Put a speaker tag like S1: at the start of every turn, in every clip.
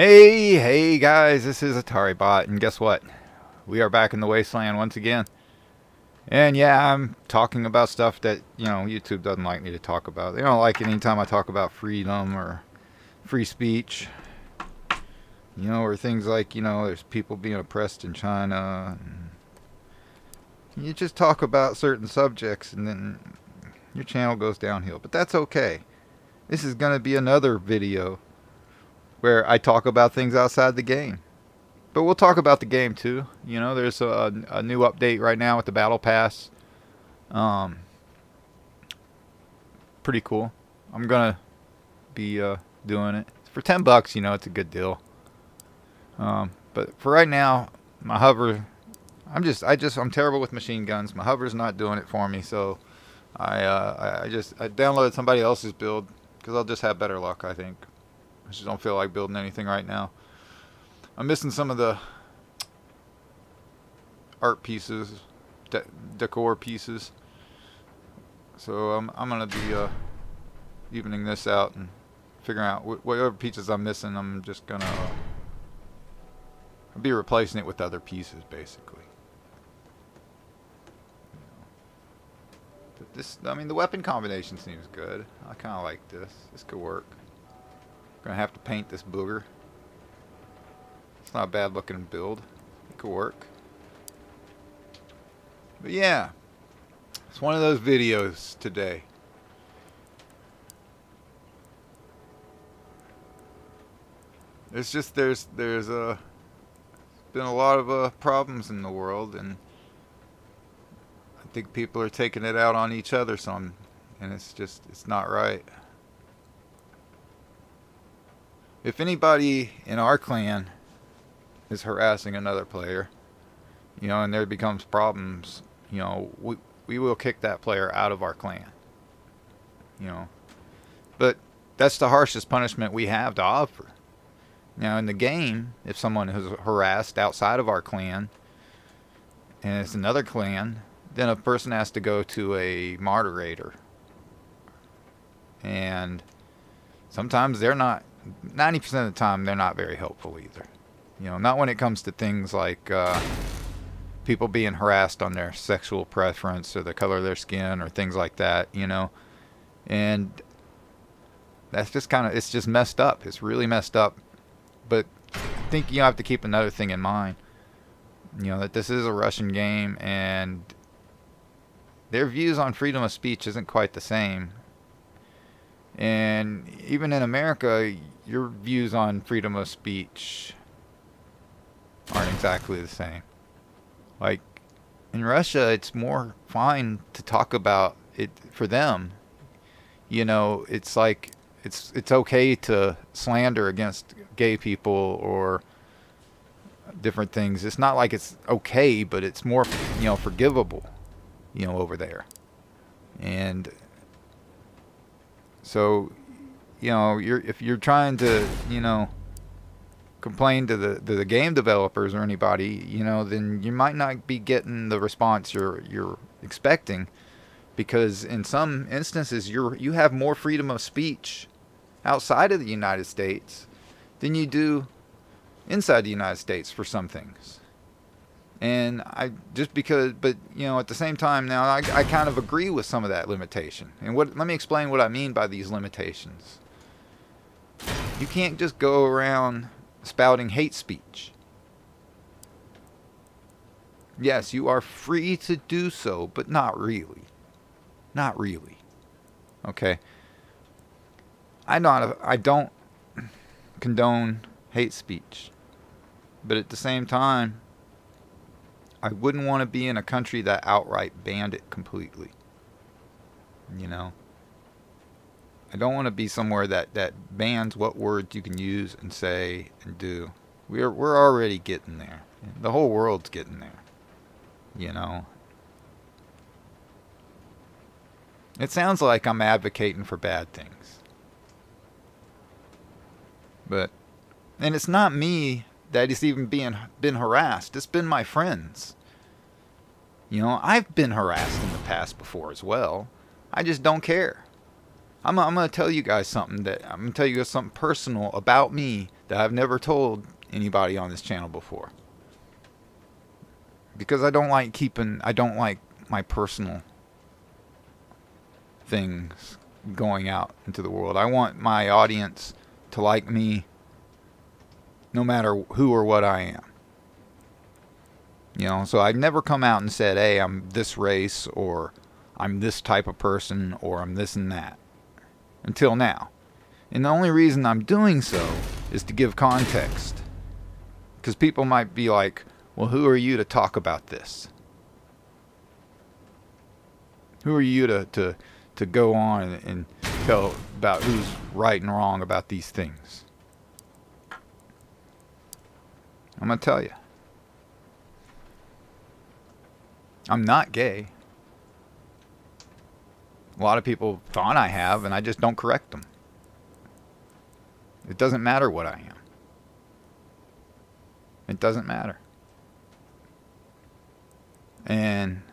S1: Hey guys, this is Atari Bot, and guess what? We are back in the wasteland once again. And yeah, I'm talking about stuff that, YouTube doesn't like me to talk about. They don't like it anytime I talk about freedom or free speech. Or things like, there's people being oppressed in China. And you just talk about certain subjects and then your channel goes downhill. But that's okay. This is going to be another video where I talk about things outside the game. But we'll talk about the game too. There's a new update right now with the Battle Pass. Pretty cool. I'm gonna be doing it for $10. It's a good deal. But for right now, my hover, I'm terrible with machine guns. My hover's not doing it for me, so I downloaded somebody else's build because I'll just have better luck, I think. I just don't feel like building anything right now. I'm missing some of the art pieces, decor pieces. So I'm gonna be evening this out and figuring out whatever pieces I'm missing. I'm just gonna be replacing it with other pieces, basically. But this, the weapon combination seems good. I kind of like this. This could work. Gonna have to paint this booger. It's not a bad looking build. It could work. But yeah, it's one of those videos today. It's just there's been a lot of problems in the world, and I think people are taking it out on each other some, and it's not right. If anybody in our clan is harassing another player, and there becomes problems, we will kick that player out of our clan. But that's the harshest punishment we have to offer. Now in the game, if someone is harassed outside of our clan and it's another clan, then a person has to go to a moderator. And sometimes they're not, 90% of the time, they're not very helpful either. Not when it comes to things like people being harassed on their sexual preference or the color of their skin or things like that, And that's just it's just messed up. It's really messed up. But I think you have to keep another thing in mind. That this is a Russian game and their views on freedom of speech isn't quite the same. And even in America, your views on freedom of speech aren't exactly the same. Like in Russia, it's more fine to talk about it for them. It's like it's okay to slander against gay people or different things. It's not like it's okay, but it's more forgivable, over there. And so, if you're trying to, complain to the game developers or anybody, then you might not be getting the response you're expecting, because in some instances you have more freedom of speech outside of the United States than you do inside the United States for some things. And but at the same time now, I kind of agree with some of that limitation. And let me explain what I mean by these limitations. You can't just go around spouting hate speech. Yes, you are free to do so, but not really. Not really. Okay? I don't condone hate speech. But at the same time, I wouldn't want to be in a country that outright banned it completely. I don't want to be somewhere that bans what words you can use and say and do. We're already getting there. The whole world's getting there. It sounds like I'm advocating for bad things. And it's not me that is even been harassed. It's been my friends. I've been harassed in the past before as well. I just don't care. I'm going to tell you guys something I'm going to tell you guys something personal about me that I've never told anybody on this channel before. Because I don't like my personal things going out into the world. I want my audience to like me no matter who or what I am. You know, so I've never come out and said, hey, I'm this race, or I'm this type of person, or I'm this and that. Until now. And the only reason I'm doing so is to give context. Because people might be like, well, who are you to talk about this? Who are you to go on and tell about who's right and wrong about these things? I'm going to tell you. I'm not gay. A lot of people thought I have, and I just don't correct them. It doesn't matter what I am. It doesn't matter. And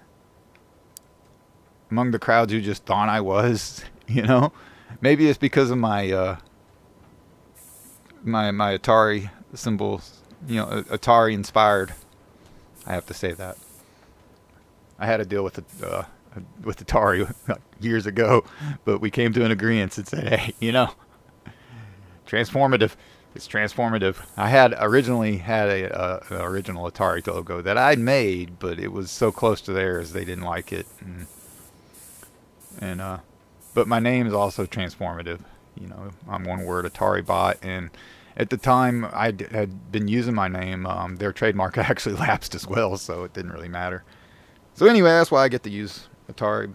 S1: among the crowds who just thought I was, you know, maybe it's because of my my Atari symbols, you know, Atari inspired. I have to say that. I had a deal with Atari years ago, but we came to an agreement and said, hey, you know, transformative. It's transformative. I had originally had an original Atari logo that I'd made, but it was so close to theirs they didn't like it. But my name is also transformative. You know, I'm one word, Atari bot, and at the time I had been using my name. Their trademark actually lapsed as well, so it didn't really matter. So anyway, that's why I get to use Atari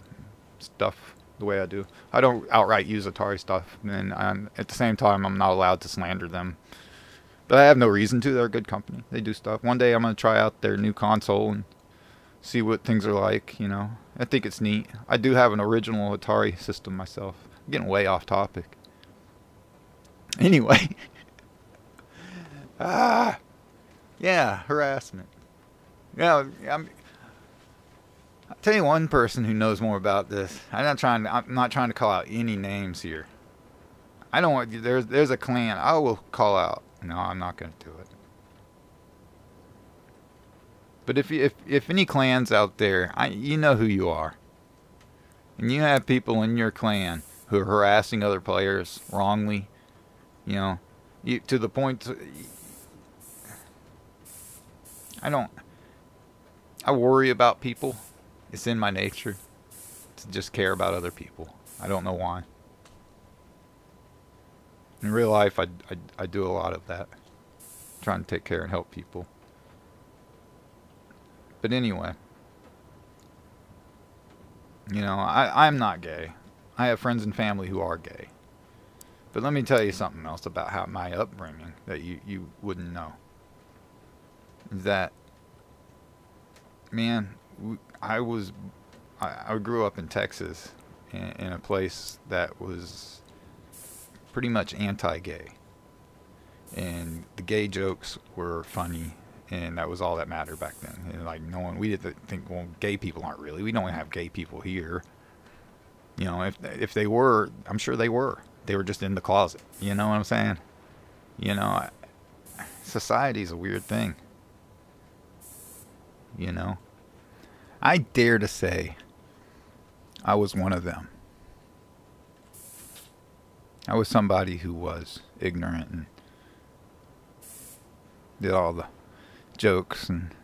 S1: stuff the way I do. I don't outright use Atari stuff, and at the same time, I'm not allowed to slander them. But I have no reason to. They're a good company. They do stuff. One day I'm going to try out their new console and see what things are like, you know. I think it's neat. I do have an original Atari system myself. I'm getting way off topic. Anyway. Yeah, harassment. Yeah, I'll tell you one person who knows more about this. I'm not trying to call out any names here. I don't want. There's a clan I will call out. No, I'm not going to do it. But if any clans out there, you know who you are, and you have people in your clan who are harassing other players wrongly, you know, to the point. I worry about people. It's in my nature to just care about other people. I don't know why. In real life, I do a lot of that. Trying to take care and help people. But anyway. You know, I'm not gay. I have friends and family who are gay. But let me tell you something else about how my upbringing that you wouldn't know. That, man, I grew up in Texas in a place that was pretty much anti-gay, and the gay jokes were funny, and that was all that mattered back then. And like we didn't think, well, gay people aren't really. We don't have gay people here. You know, if they were, I'm sure they were. They were just in the closet. You know what I'm saying? You know, society's a weird thing. You know. I dare to say I was one of them. I was somebody who was ignorant and did all the jokes and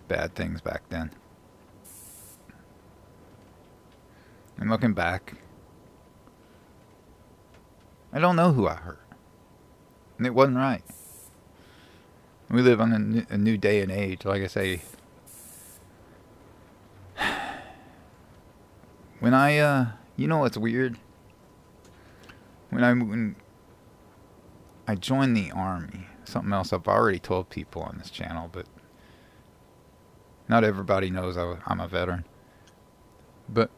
S1: bad things back then. And looking back, I don't know who I hurt. And it wasn't right. We live on a new day and age, like I say. When you know what's weird? When I joined the Army, something else I've already told people on this channel, but not everybody knows I'm a veteran. But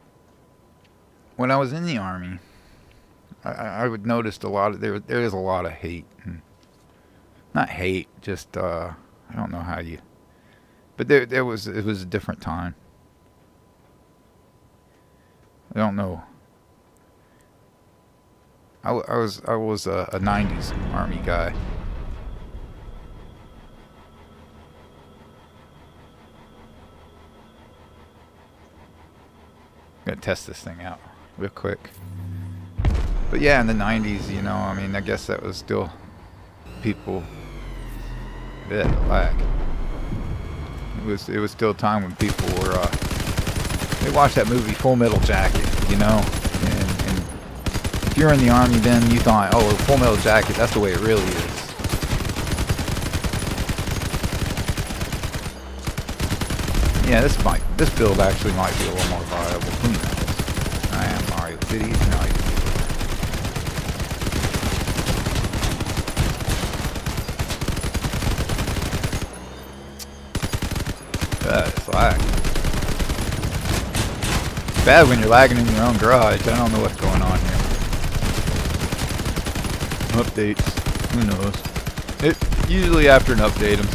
S1: when I was in the Army, I would notice a lot of, there is a lot of hate. Not hate, just, I don't know how you, but it was a different time. I don't know. I was a 90s Army guy. Gonna test this thing out real quick. But yeah, in the 90s, you know, I mean, I guess that was still people. Lag. It was still a time when people were they watched that movie Full Metal Jacket, you know, and if you're in the Army then you thought, oh, Full Metal Jacket, that's the way it really is. Yeah, this build actually might be a little more viable. Who knows? I am Mario Cities. No, it's lag. It's bad when you're lagging in your own garage. I don't know what's going on here. Updates. Who knows? Usually after an update, I'm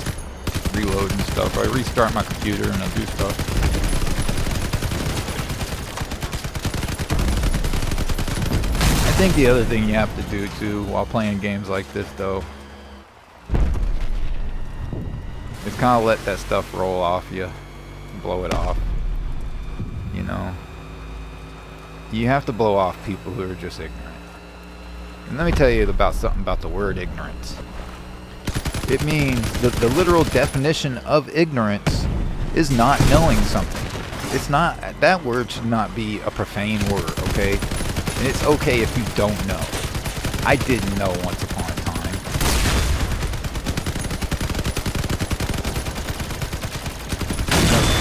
S1: reloading stuff. I restart my computer and I do stuff. I think the other thing you have to do too while playing games like this though is kind of let that stuff roll off you, blow it off, you know. You have to blow off people who are just ignorant. And let me tell you about something about the word ignorance. It means the literal definition of ignorance is not knowing something. It's not, that word should not be a profane word, okay? And it's okay if you don't know. I didn't know once upon a time.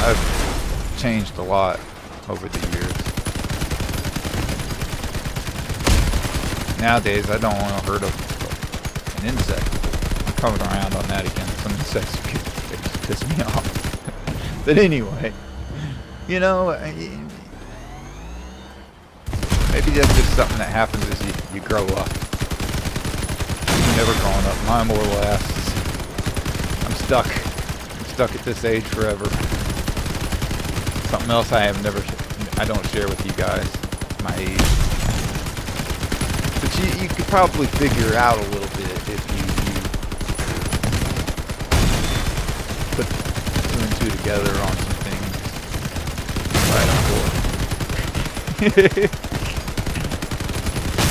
S1: I've changed a lot over the years. Nowadays, I don't want to hurt an insect. I'm coming around on that again. Some insects piss me off. But anyway, you know, maybe that's just something that happens as you grow up. I'm never growing up. Mine more or less. I'm stuck. I'm stuck at this age forever. Something else I don't share with you guys. My age. But you could probably figure out a little bit if you put 2 and 2 together on some things. Right on board.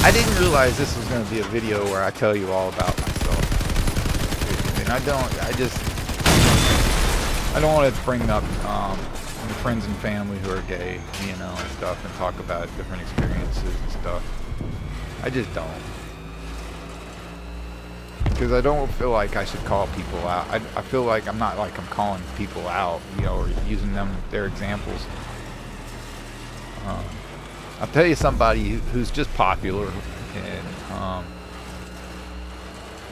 S1: I didn't realize this was going to be a video where I tell you all about myself. And I don't want to bring up friends and family who are gay, you know, and stuff, and talk about different experiences and stuff. I just don't. Because I don't feel like I should call people out. I feel like I'm not like I'm calling people out, you know, or using their examples. I'll tell you somebody who's just popular, and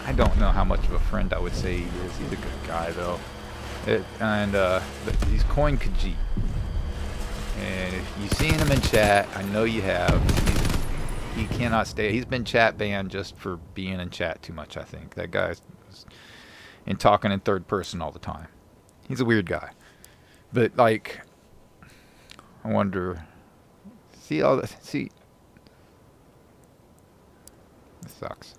S1: I don't know how much of a friend I would say he is. He's a good guy though. He's Coin Khajiit. And if you've seen him in chat, I know you have. He cannot stay. He's been chat banned just for being in chat too much, I think. That guy's and talking in third person all the time. He's a weird guy. But like, I wonder. See all this? See, this sucks.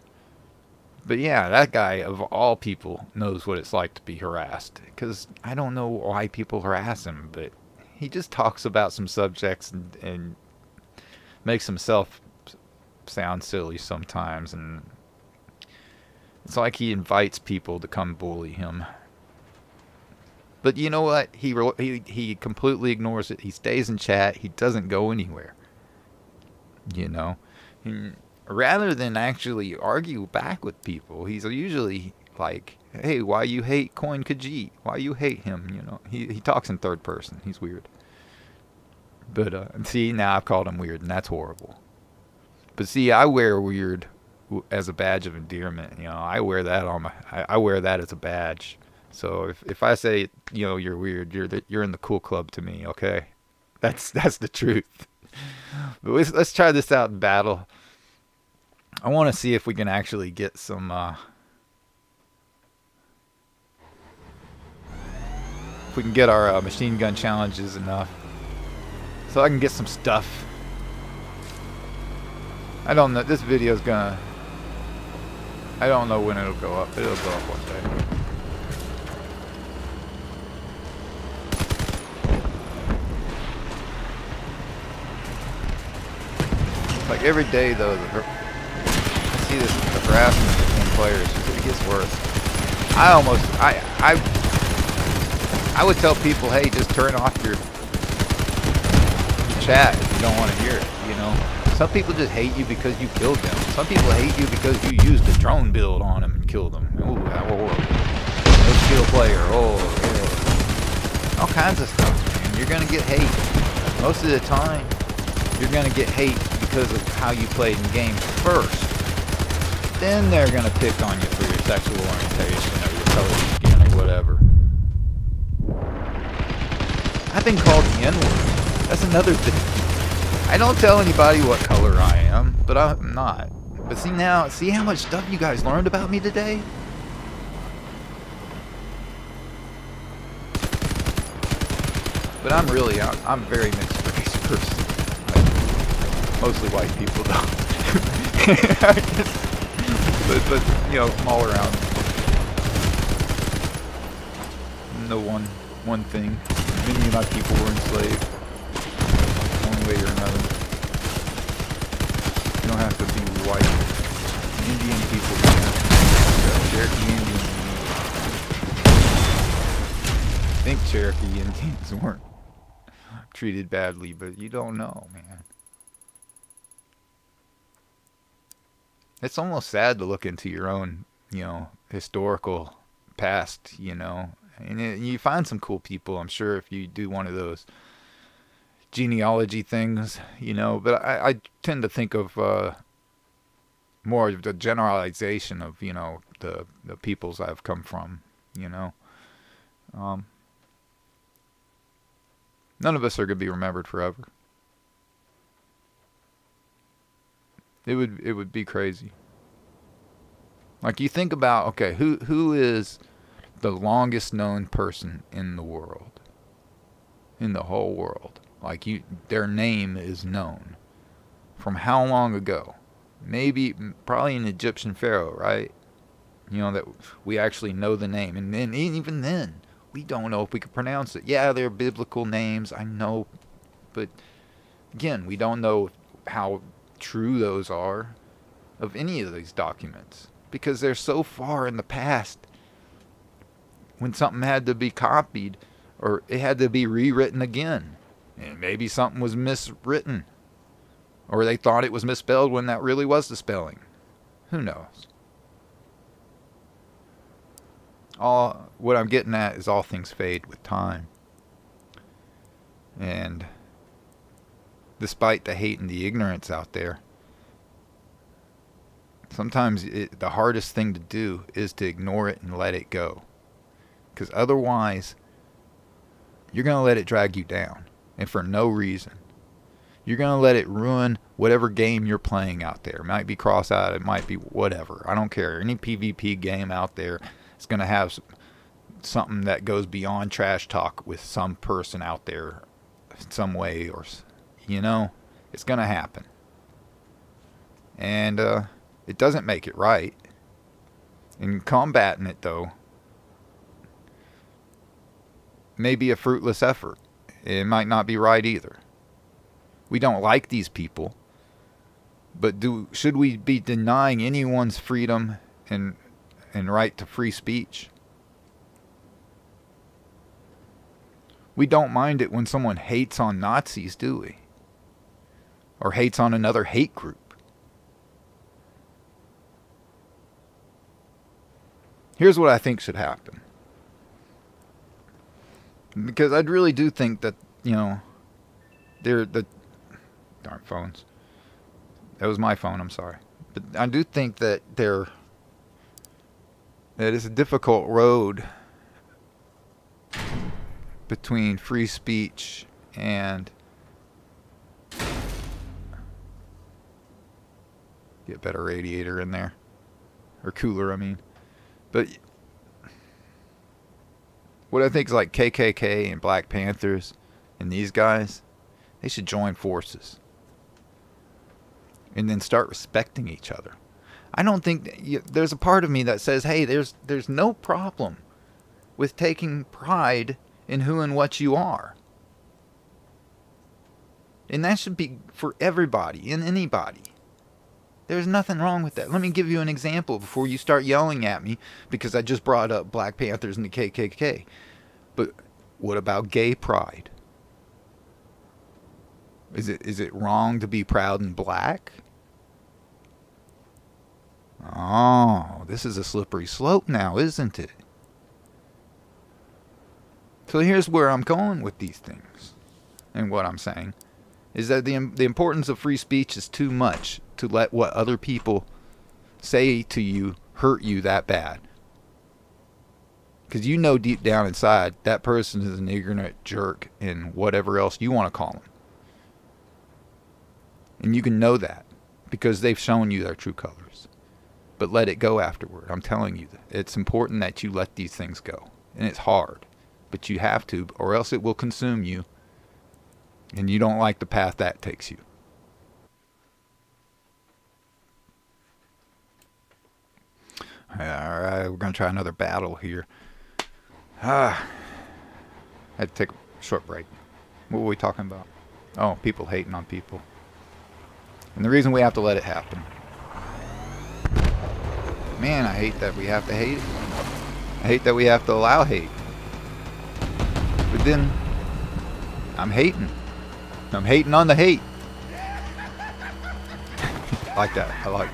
S1: But yeah, that guy of all people knows what it's like to be harassed. Because I don't know why people harass him, but he just talks about some subjects and makes himself sound silly sometimes, and it's like he invites people to come bully him. But you know what? He completely ignores it. He stays in chat. He doesn't go anywhere. You know, and rather than actually argue back with people, he's usually like, "Hey, why you hate Coin Khajiit? Why you hate him?" You know, he talks in third person. He's weird. But see, now I've called him weird, and that's horrible. But see, I wear weird as a badge of endearment. You know, I wear that on my. I wear that as a badge. So if I say, you know, you're weird, you're in the cool club to me. Okay, that's the truth. But let's try this out in battle. I want to see if we can actually get some. If we can get our machine gun challenges enough, so I can get some stuff. I don't know. This video's gonna... I don't know when it'll go up. It'll go up one day. Like every day though, I see this harassment between players. It gets worse. I would tell people, hey, just turn off your chat if you don't want to hear it. You know, some people just hate you because you killed them. Some people hate you because you used a drone build on them and killed them. Ooh, no skill player. Oh, yeah. All kinds of stuff, man. You're gonna get hate. Most of the time, you're gonna get hate because of how you played in games first. Then they're gonna pick on you for your sexual orientation or your color of skin or whatever. I've been called the N-word. That's another thing. I don't tell anybody what color I am, but I'm not. But see now, see how much stuff you guys learned about me today? But I'm very mixed race person. Mostly white people though. but you know, from all around. No one thing. Many of my people were enslaved. One way or another. You don't have to be white. Indian people do. Cherokee Indians. I think Cherokee Indians weren't treated badly, but you don't know, man. It's almost sad to look into your own, you know, historical past, you know. And you find some cool people, I'm sure, if you do one of those genealogy things, you know. But I tend to think of more of the generalization of, you know, the peoples I've come from, you know. None of us are going to be remembered forever. It would be crazy. Like you think about, okay, who is the longest known person in the world? In the whole world. Like their name is known. From how long ago? Probably an Egyptian pharaoh, right? You know, that we actually know the name. And then even then, we don't know if we can pronounce it. Yeah, they're biblical names, I know. But again, we don't know how true those are of any of these documents, because they're so far in the past when something had to be copied or it had to be rewritten again, and maybe something was miswritten or they thought it was misspelled when that really was the spelling. Who knows? What I'm getting at is all things fade with time, and despite the hate and the ignorance out there, sometimes the hardest thing to do is to ignore it and let it go. Because otherwise, you're going to let it drag you down. And for no reason. You're going to let it ruin whatever game you're playing out there. It might be Crossout, it might be whatever. I don't care. Any PvP game out there is going to have something that goes beyond trash talk with some person out there some way, or... You know, it's going to happen. And it doesn't make it right. And combating it, though, may be a fruitless effort. It might not be right either. We don't like these people. But should we be denying anyone's freedom and right to free speech? We don't mind it when someone hates on Nazis, do we? Or hates on another hate group. Here's what I think should happen. Because I really do think that, you know, they're the... Darn phones. That was my phone, I'm sorry. But I do think that that it's a difficult road between free speech and... Get better radiator in there. Or cooler, I mean. But what I think is like KKK and Black Panthers and these guys, they should join forces. and then start respecting each other. I don't think there's a part of me that says, hey, there's no problem with taking pride in who and what you are. And that should be for everybody and anybody. There's nothing wrong with that. Let me give you an example before you start yelling at me because I just brought up Black Panthers and the KKK. But what about gay pride? Is it wrong to be proud and black? Oh, this is a slippery slope now, isn't it? So here's where I'm going with these things. And what I'm saying is that the importance of free speech is too much to let what other people say to you hurt you that bad. Because you know deep down inside that person is an ignorant jerk and whatever else you want to call them. And you can know that because they've shown you their true colors. But let it go afterward. I'm telling you, it's important that you let these things go. And it's hard. But you have to, or else it will consume you. And you don't like the path that takes you. Alright, we're going to try another battle here. I had to take a short break. What were we talking about? Oh, people hating on people. And the reason we have to let it happen. Man, I hate that we have to hate it. I hate that we have to allow hate. But then, I'm hating. I'm hating on the hate. I like that. I like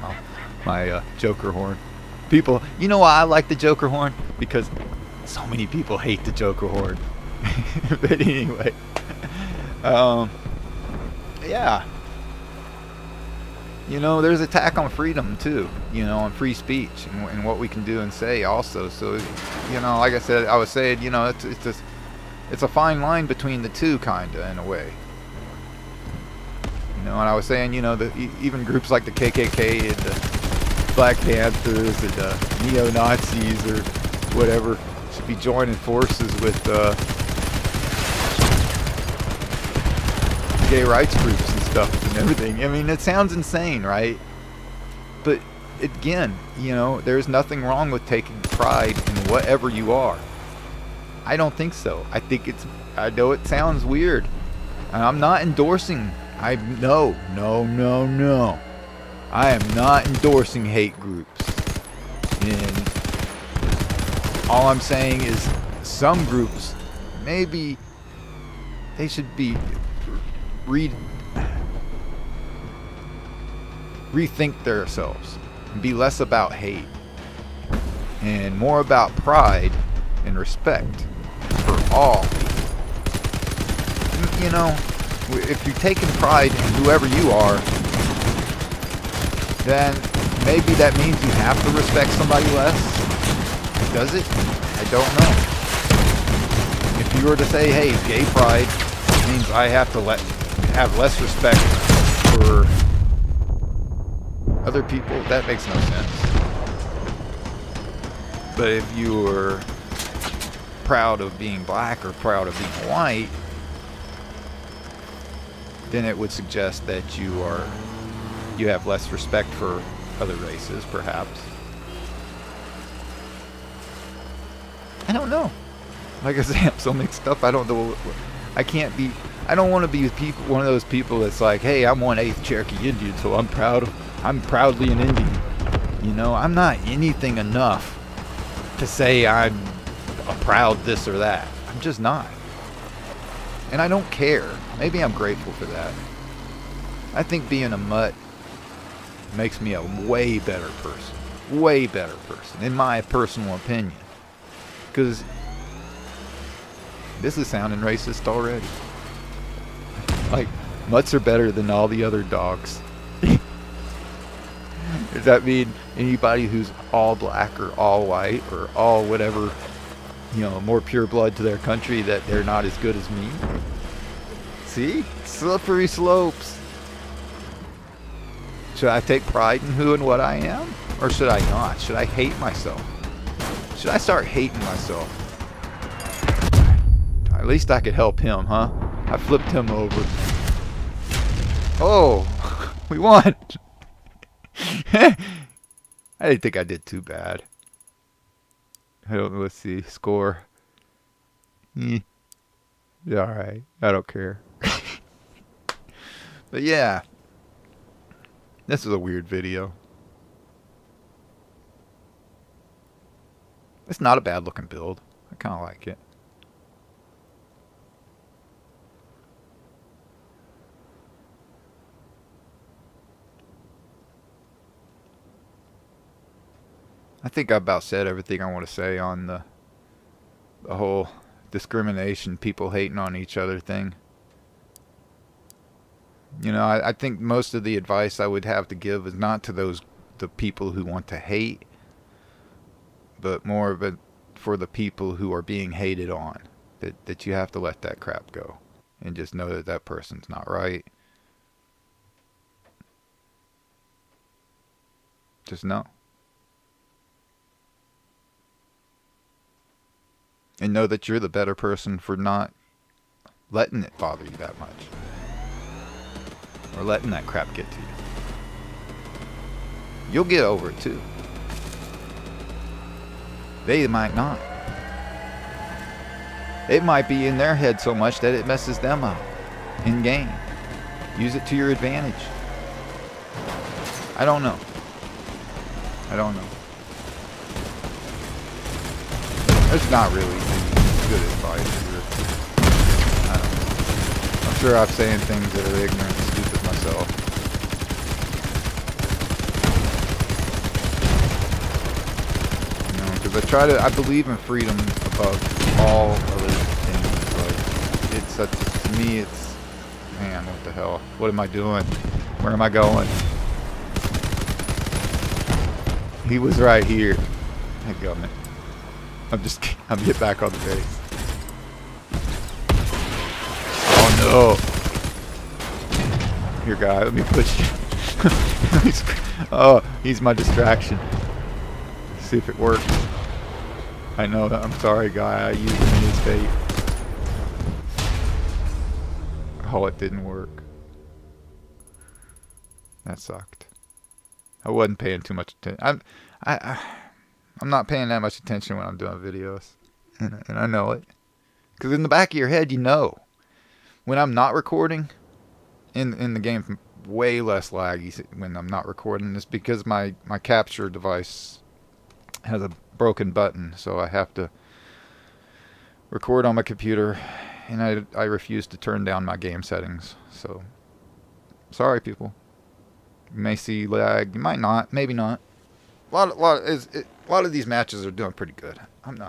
S1: my Joker horn. People, you know why I like the Joker horn? Because so many people hate the Joker horn. But anyway. Yeah. You know, there's attack on freedom too, you know, on free speech and what we can do and say also. So, you know, like I said, I was saying, you know, it's a fine line between the two, kinda, in a way. You know, and I was saying, you know, even groups like the KKK and the Black Panthers and the neo-Nazis or whatever should be joining forces with gay rights groups and stuff and everything. I mean, it sounds insane, right? But again, you know, there's nothing wrong with taking pride in whatever you are. I don't think so. I think I know it sounds weird. And I'm not endorsing. No. I am not endorsing hate groups. And all I'm saying is some groups, maybe they should be rethink themselves and be less about hate and more about pride and respect for all people. You know, if you're taking pride in whoever you are, then maybe that means you have to respect somebody less. Does it? I don't know. If you were to say, hey, gay pride means I have to have less respect for other people, that makes no sense. But if you were proud of being black or proud of being white, then it would suggest that you have less respect for other races, perhaps. I don't know. Like I say, I'm so mixed up. I don't know. I don't want to be one of those people that's like, hey, I'm 1/8 Cherokee Indian, so I'm proudly an Indian. You know, I'm not anything enough to say I'm a proud this or that. I'm just not. And I don't care. Maybe I'm grateful for that. I think being a mutt makes me a way better person. Way better person, in my personal opinion. Because this is sounding racist already. Like, mutts are better than all the other dogs. Does that mean anybody who's all black or all white or all whatever, you know, more pure blood to their country, that they're not as good as me? See? Slippery slopes. Should I take pride in who and what I am? Or should I not? Should I hate myself? Should I start hating myself? At least I could help him, huh? I flipped him over. Oh, we won. I didn't think I did too bad. I don't know. Let's see. Score. Yeah, alright. I don't care. But yeah. This is a weird video. It's not a bad looking build. I kind of like it. I think I about said everything I want to say on the whole discrimination, people hating on each other thing. You know, I think most of the advice I would have to give is not to the people who want to hate, but more of it for the people who are being hated on. That you have to let that crap go and just know that that person's not right. Just know. And know that you're the better person for not letting it bother you that much. Or letting that crap get to you. You'll get over it too. They might not. It might be in their head so much that it messes them up in game. Use it to your advantage. I don't know. I don't know. It's not really good advice here. I don't know. I'm sure I'm saying things that are ignorant and stupid myself. You know, because I believe in freedom above all other things. Like, it's such, to me, it's, man, what the hell? What am I doing? Where am I going? He was right here. Dadgummit. I'm get back on the base. Oh no. Here, guy, let me push you. Oh, he's my distraction. Let's see if it works. I know, I'm sorry, guy, I used him as bait. Oh, it didn't work. That sucked. I wasn't paying too much attention. I'm not paying that much attention when I'm doing videos, and I know it, because in the back of your head, you know, when I'm not recording, in the game, way less laggy when I'm not recording. It's because my capture device has a broken button, so I have to record on my computer, and I refuse to turn down my game settings. So, sorry, people. You may see lag. You might not. Maybe not. A lot of these matches are doing pretty good. I'm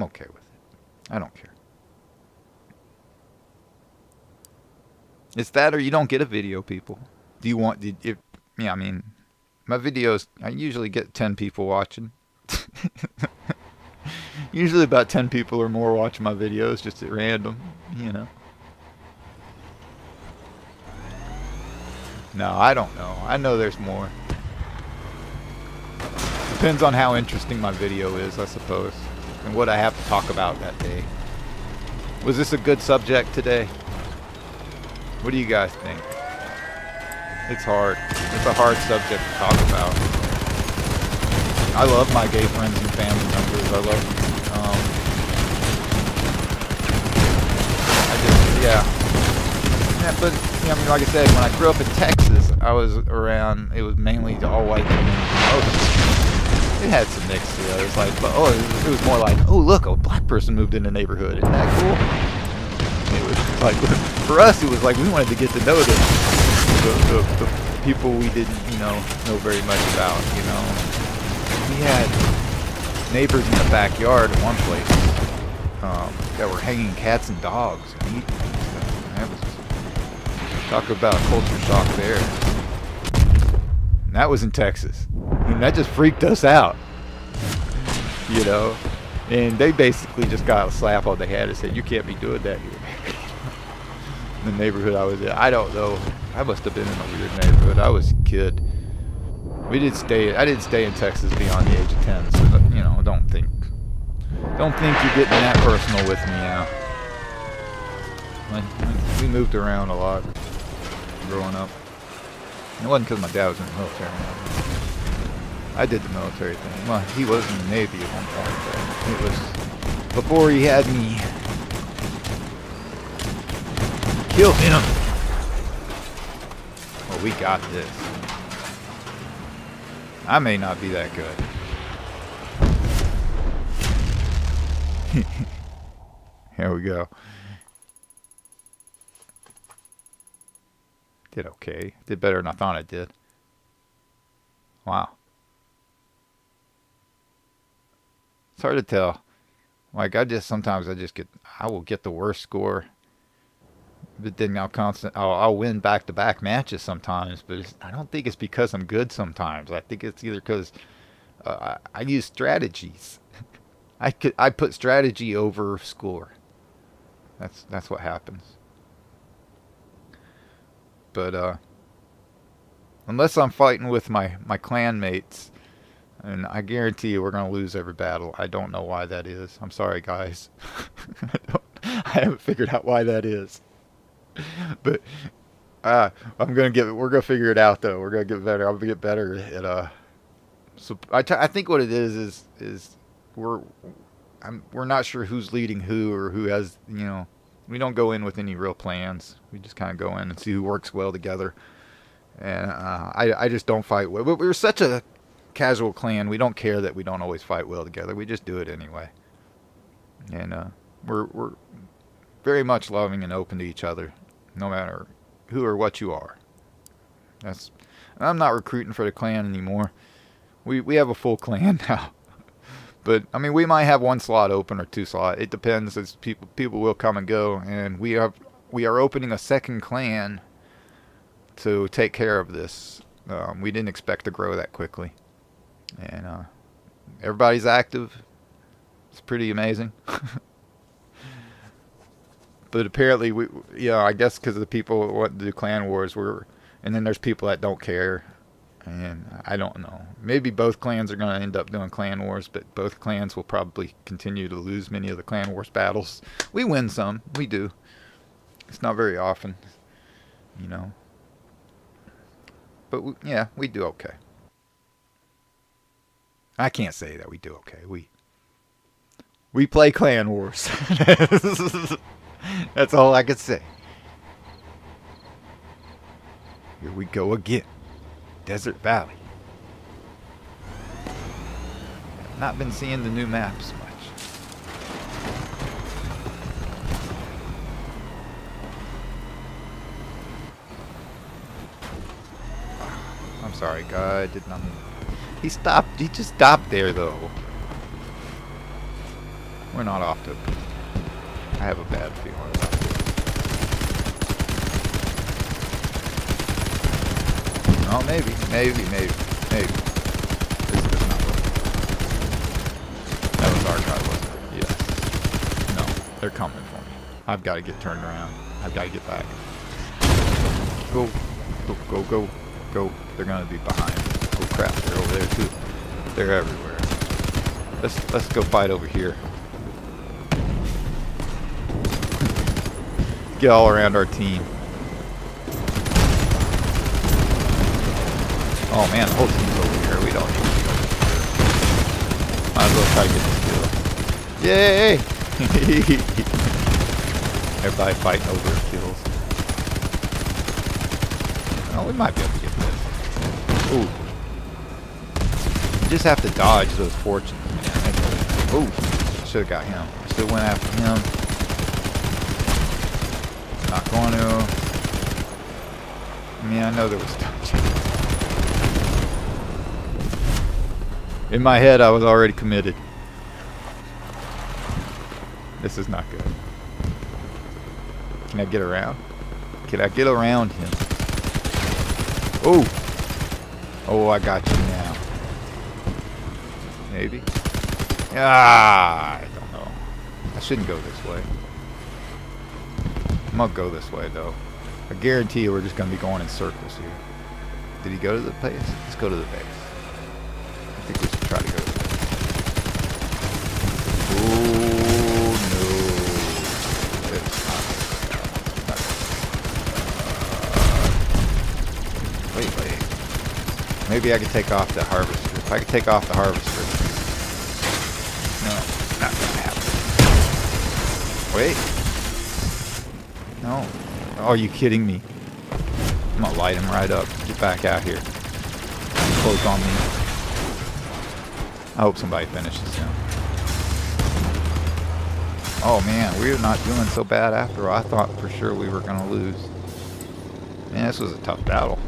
S1: okay with it. I don't care. It's that or you don't get a video, people. Do you want, yeah, I mean, my videos, I usually get 10 people watching. Usually about 10 people or more watching my videos just at random, you know. No, I don't know. I know there's more. Depends on how interesting my video is, I suppose, and what I have to talk about that day. Was this a good subject today? What do you guys think? It's hard. It's a hard subject to talk about. I love my gay friends and family members. I love, yeah, but, I mean, like I said, when I grew up in Texas, I was around, it was mainly all white community. It had some mix to it. It was like, but, it was more like, oh, look, a black person moved in the neighborhood. Isn't that cool? It was like, for us, it was like we wanted to get to know the people we didn't, know very much about, We had neighbors in the backyard at one place that were hanging cats and dogs and eating stuff. That was, talk about a culture shock there. And that was in Texas. And that just freaked us out, And they basically just got a slap on the head and said, "You can't be doing that here." The neighborhood I was in, I don't know. I must have been in a weird neighborhood. I was a kid. I didn't stay in Texas beyond the age of 10, so don't think you're getting that personal with me now. We moved around a lot growing up. It wasn't because my dad was in the military. I did the military thing. Well, he was in the Navy at one point, but it was before he had me. Kill him! Well, we got this. I may not be that good. Here we go. Did okay. Did better than I thought I did. Wow. It's hard to tell. Like sometimes I will get the worst score. But then I'll win back-to-back matches sometimes. But I don't think it's because I'm good sometimes. I think it's either because I use strategies. I put strategy over score. That's what happens. But unless I'm fighting with my clan mates, and I guarantee you we're gonna lose every battle. I don't know why that is. I'm sorry, guys. I haven't figured out why that is. But we're gonna figure it out though. We're gonna get better. I'm gonna get better at So I think what it is we're not sure who's leading who or who has, you know. We don't go in with any real plans. We just kind of go in and see who works well together. And I just don't fight well. But we're such a casual clan. We don't care that we don't always fight well together. We just do it anyway. And we're very much loving and open to each other, no matter who or what you are. I'm not recruiting for the clan anymore. We have a full clan now. But I mean, we might have one slot open or two slot. It depends, as people will come and go, and we are opening a second clan to take care of this. We didn't expect to grow that quickly, and everybody's active. It's pretty amazing. But apparently, I guess because of the people that want to do clan wars, and then there's people that don't care. And I don't know. Maybe both clans are going to end up doing clan wars, but both clans will probably continue to lose many of the clan wars battles. We win some. We do. It's not very often, you know. But yeah, we do okay. I can't say that we do okay. We play clan wars. That's all I could say. Here we go again. Desert Valley. I've not been seeing the new maps much. I'm sorry, guy. I did not. He stopped. He just stopped there, though. We're not off to. I have a bad feeling about this. Oh, maybe. This does not work. That was our guy, wasn't it? Yes. No, they're coming for me. I've got to get turned around. I've got to get back. Go. They're gonna be behind. Oh crap! They're over there too. They're everywhere. Let's go fight over here. Get all around our team. Oh man, the whole team's over here. We don't need to be over here. Might as well try to get this kill. Yay! Everybody fighting over kills. Oh, we might be able to get this. Ooh. You just have to dodge those fortunes, man. Ooh. Should have got him. Still went after him. Not going to. I mean, I know there was dodging. In my head, I was already committed. This is not good. Can I get around? Can I get around him? Oh! Oh, I got you now. Maybe? Ah! I don't know. I shouldn't go this way. I'm gonna go this way, though. I guarantee you we're just gonna be going in circles here. Did he go to the base? Let's go to the base. I think we should try to go to the base. Oh, no. It's not. Wait. maybe I could take off the harvester. If I could take off the harvester. No, not gonna happen. Wait. No. Oh, are you kidding me? I'm gonna light him right up. Get back out here. Close on me. I hope somebody finishes him. Oh man, we're not doing so bad after all. I thought for sure we were gonna lose. Man, this was a tough battle.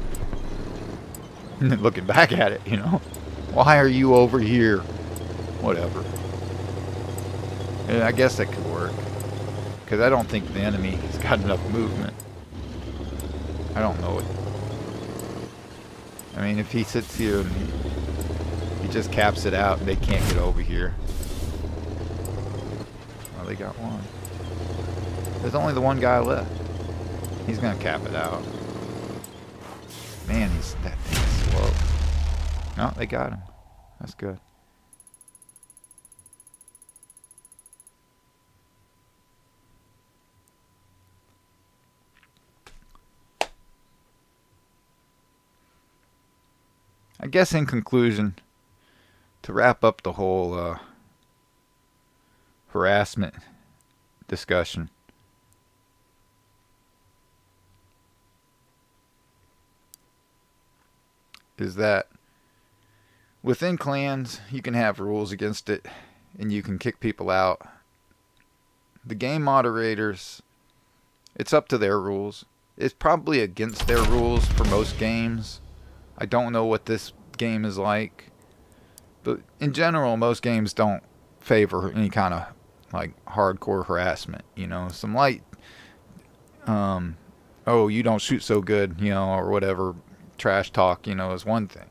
S1: Looking back at it, you know. Why are you over here? Whatever. Yeah, I guess that could work. Because I don't think the enemy has got enough movement. I don't know it. I mean, if he sits here and he just caps it out and they can't get over here. Well, they got one. There's only the one guy left. He's going to cap it out. Man, that thing's slow. No, they got him. That's good. I guess in conclusion, to wrap up the whole harassment discussion, is that within clans you can have rules against it and you can kick people out. The game moderators, it's up to their rules. It's probably against their rules for most games. I don't know what this game is like, but in general most games don't favor any kind of like hardcore harassment, you know. Some light oh, you don't shoot so good, you know, or whatever trash talk, you know, is one thing,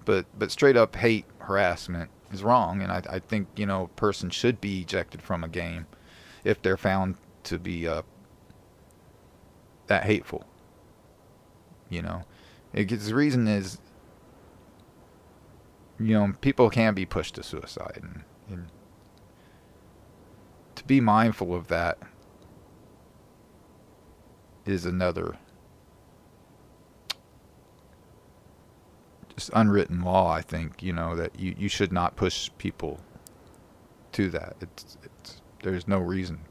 S1: but straight up hate harassment is wrong. And I think, you know, a person should be ejected from a game if they're found to be that hateful, you know. The reason is, you know, people can be pushed to suicide, and to be mindful of that is another just unwritten law, I think, you know, that you should not push people to that. There's no reason.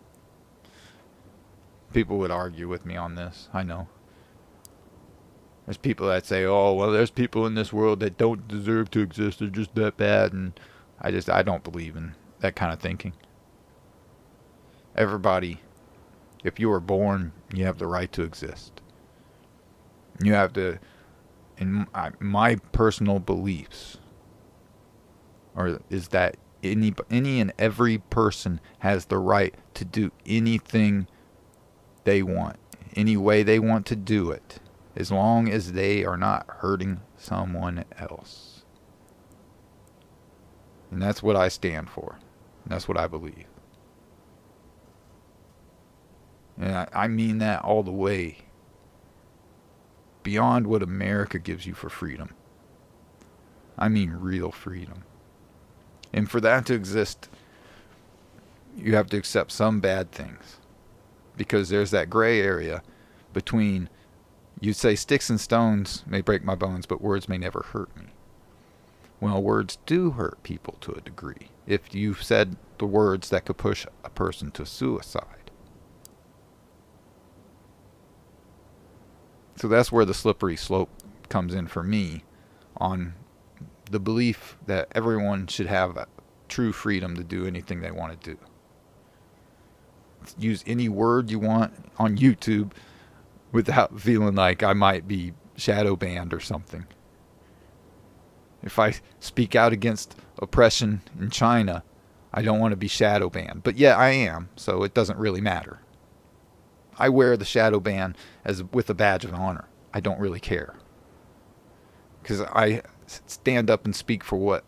S1: People would argue with me on this, I know. There's people that say, oh, well, there's people in this world that don't deserve to exist. They're just that bad. And I don't believe in that kind of thinking. Everybody, if you were born, you have the right to exist. You have to, in my personal beliefs, is that any and every person has the right to do anything they want, any way they want to do it, as long as they are not hurting someone else. And that's what I stand for. And that's what I believe. And I mean that all the way beyond what America gives you for freedom. I mean real freedom. And for that to exist, you have to accept some bad things. Because there's that gray area between, you say sticks and stones may break my bones, but words may never hurt me. Well, words do hurt people to a degree. If you've said the words that could push a person to suicide. So that's where the slippery slope comes in for me, on the belief that everyone should have a true freedom to do anything they want to do. Use any word you want on YouTube without feeling like I might be shadow banned or something. If I speak out against oppression in China, I don't want to be shadow banned. But yeah, I am, so it doesn't really matter. I wear the shadow ban as with a badge of honor. I don't really care. Because I stand up and speak for what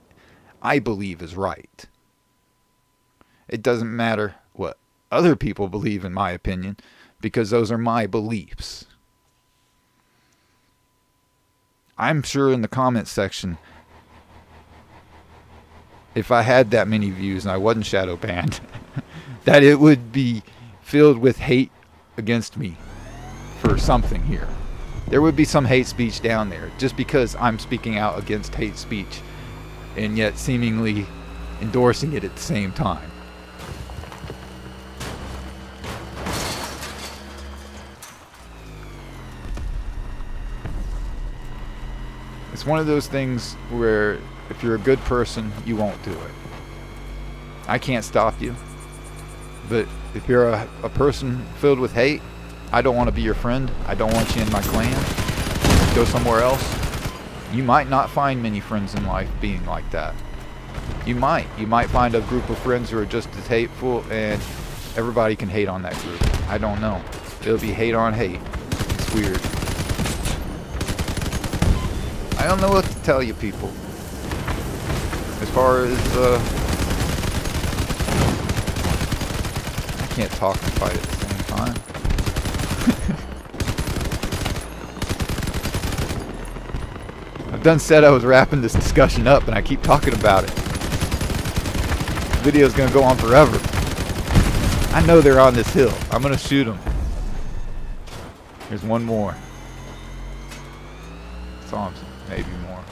S1: I believe is right. It doesn't matter what other people believe, in my opinion, because those are my beliefs. I'm sure in the comments section, if I had that many views and I wasn't shadow banned, that it would be filled with hate against me for something here. there would be some hate speech down there just because I'm speaking out against hate speech and yet seemingly endorsing it at the same time. It's one of those things where if you're a good person, you won't do it. I can't stop you. But if you're a person filled with hate, I don't want to be your friend. I don't want you in my clan. Go somewhere else. You might not find many friends in life being like that. You might. You might find a group of friends who are just as hateful, and everybody can hate on that group. I don't know. It'll be hate on hate. It's weird. I don't know what to tell you people. As far as, I can't talk and fight at the same time. I've done said I was wrapping this discussion up, and I keep talking about it. The video's gonna go on forever. I know they're on this hill. I'm gonna shoot them. There's one more. Saw him, maybe more.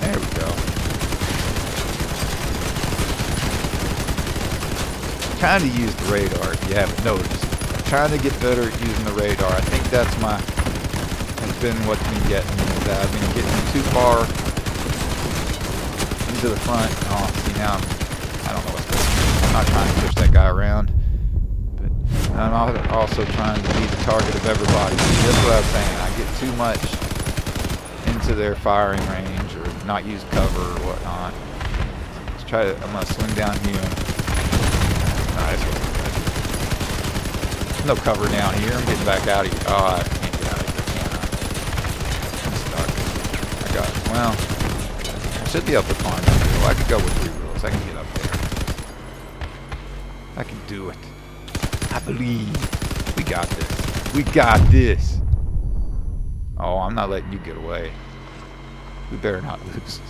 S1: There we go. I'm trying to use the radar, if you haven't noticed. I'm trying to get better at using the radar. I think that's has been what's been getting me, is that I've been getting too far into the front. Oh, see now, I don't know what's going on. I'm not trying to push that guy around, but I'm also trying to be the target of everybody. That's what I was saying. I get too much into their firing range or not use cover or whatnot. Let's try to, I'm going to swing down here. Nice. There's no cover down here. I'm getting back out of here. Oh, I can't get out of here, can I? I'm stuck. I got it. Well, I should be able to climb that hill. I could go with 3 wheels. I can get up there. I can do it. I believe. We got this. We got this. Oh, I'm not letting you get away. We better not lose.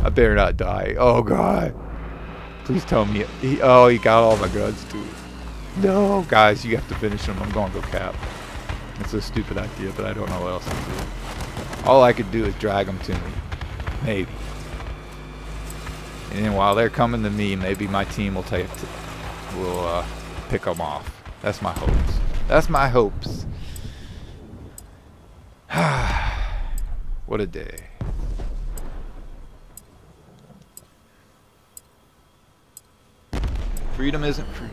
S1: I better not die. Oh, God. Please tell me. He got all my guns, too. No, guys, you have to finish him. I'm going to go cap. It's a stupid idea, but I don't know what else to do. All I could do is drag them to me. Maybe. And then while they're coming to me, maybe my team will pick them off. That's my hopes. That's my hopes. What a day. Freedom isn't free.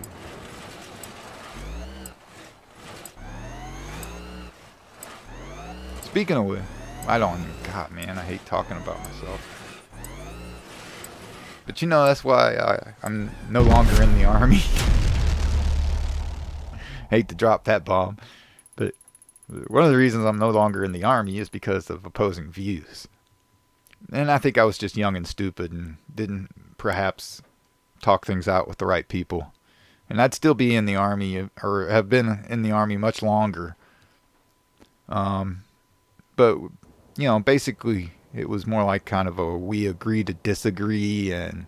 S1: Speaking of which, God, man, I hate talking about myself. But you know, that's why I'm no longer in the army. Hate to drop that bomb, but one of the reasons I'm no longer in the army is because of opposing views. And I think I was just young and stupid and didn't perhaps talk things out with the right people. And I'd still be in the army, or have been in the army much longer. But, you know, basically it was more like kind of a we agree to disagree, and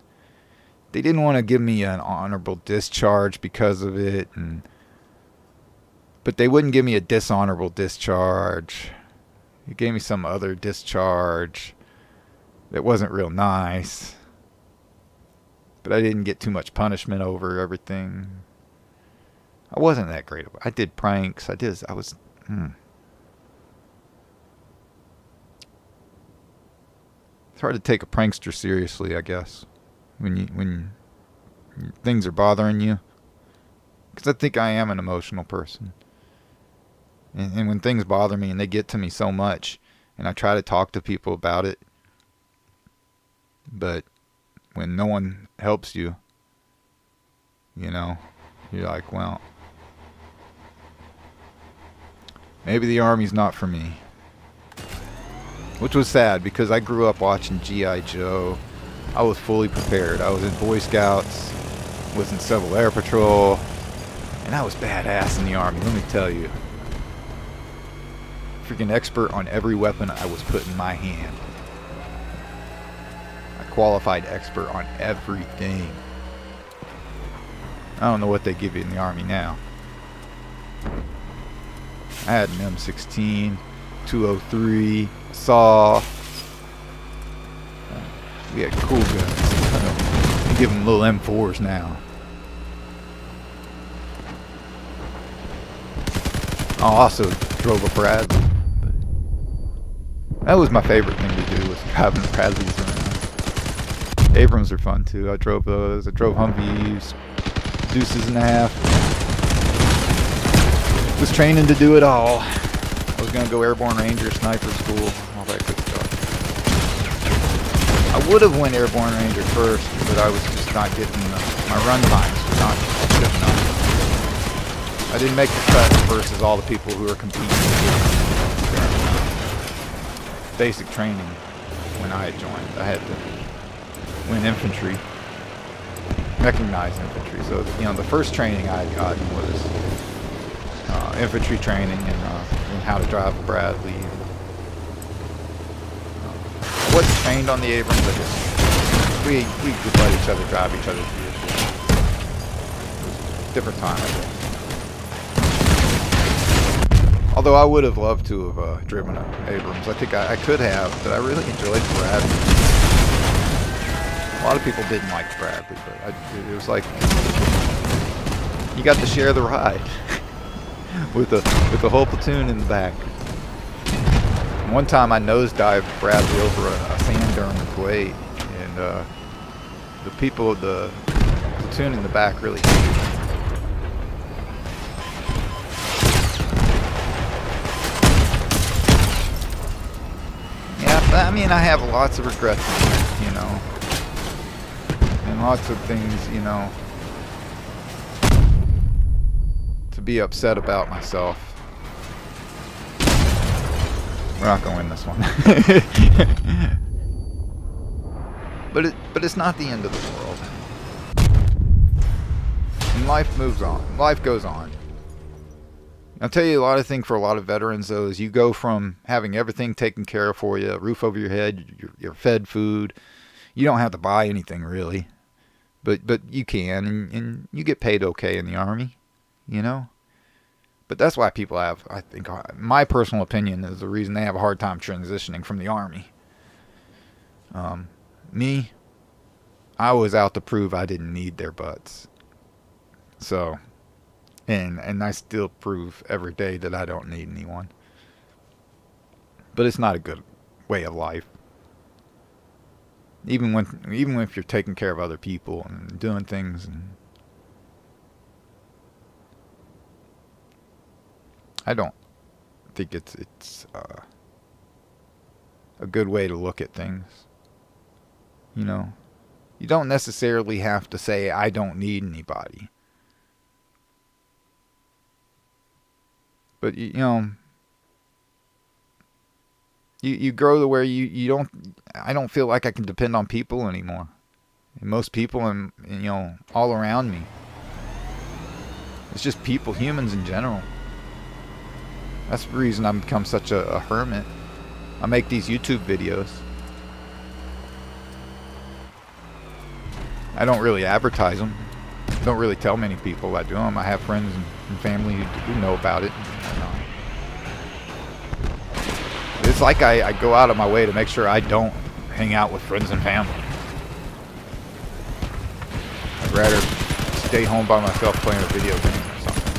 S1: they didn't want to give me an honorable discharge because of it, but they wouldn't give me a dishonorable discharge. They gave me some other discharge that wasn't real nice, but I didn't get too much punishment over everything. I wasn't that great. I did pranks. It's hard to take a prankster seriously, I guess, when things are bothering you, because I think I am an emotional person, and when things bother me and they get to me so much, and I try to talk to people about it, but when no one helps you, you know, you're like, well, maybe the army's not for me. Which was sad, because I grew up watching G.I. Joe. I was fully prepared. I was in Boy Scouts, was in Civil Air Patrol, and I was badass in the army, let me tell you. Freaking expert on every weapon I was put in my hand. I qualified expert on everything. I don't know what they give you in the army now. I had an M16, 203, saw. We had cool guns. We give them little M4s now. I also drove a Bradley. That was my favorite thing to do, was driving Bradleys around. Abrams are fun too. I drove those. I drove Humvees, Deuces and a half. Was training to do it all. I was gonna go Airborne Ranger, Sniper School, all that good stuff. I would have went Airborne Ranger first, but I was just not getting my run times were not good enough. I didn't make the cut versus all the people who were competing with basic training when I had joined. I had to win infantry, mechanized infantry. So, you know, the first training I had gotten was infantry training and how to drive a Bradley. I wasn't trained on the Abrams. I just we would let each other drive each other's vehicles. Different time, I guess. Although I would have loved to have driven an Abrams. I think I could have, but I really enjoyed Bradley. A lot of people didn't like Bradley, but it was like you got to share the ride with the whole platoon in the back. One time I nosedived Bradley over a sand dune in Kuwait, and the people of the platoon in the back really hated it. I mean, I have lots of regrets, you know, and lots of things, you know, to be upset about myself. We're not going to win this one. but it's not the end of the world. And life moves on. Life goes on. I'll tell you, a lot of things for a lot of veterans, though, is you go from having everything taken care of for you, a roof over your head, you're fed food. You don't have to buy anything, really. But you can, and you get paid okay in the Army, you know? But that's why people have, I think, my personal opinion is the reason they have a hard time transitioning from the Army. Me, I was out to prove I didn't need their butts. So... And I still prove every day that I don't need anyone. But it's not a good way of life. Even if you're taking care of other people and doing things, and I don't think it's a good way to look at things. You know, you don't necessarily have to say I don't need anybody. But, you know, you grow to where you don't, I don't feel like I can depend on people anymore. And most people, and you know, all around me. It's just people, humans in general. That's the reason I've become such a hermit. I make these YouTube videos. I don't really advertise them. Don't really tell many people I do them. I have friends and family who know about it. It's like I go out of my way to make sure I don't hang out with friends and family. I'd rather stay home by myself playing a video game or something.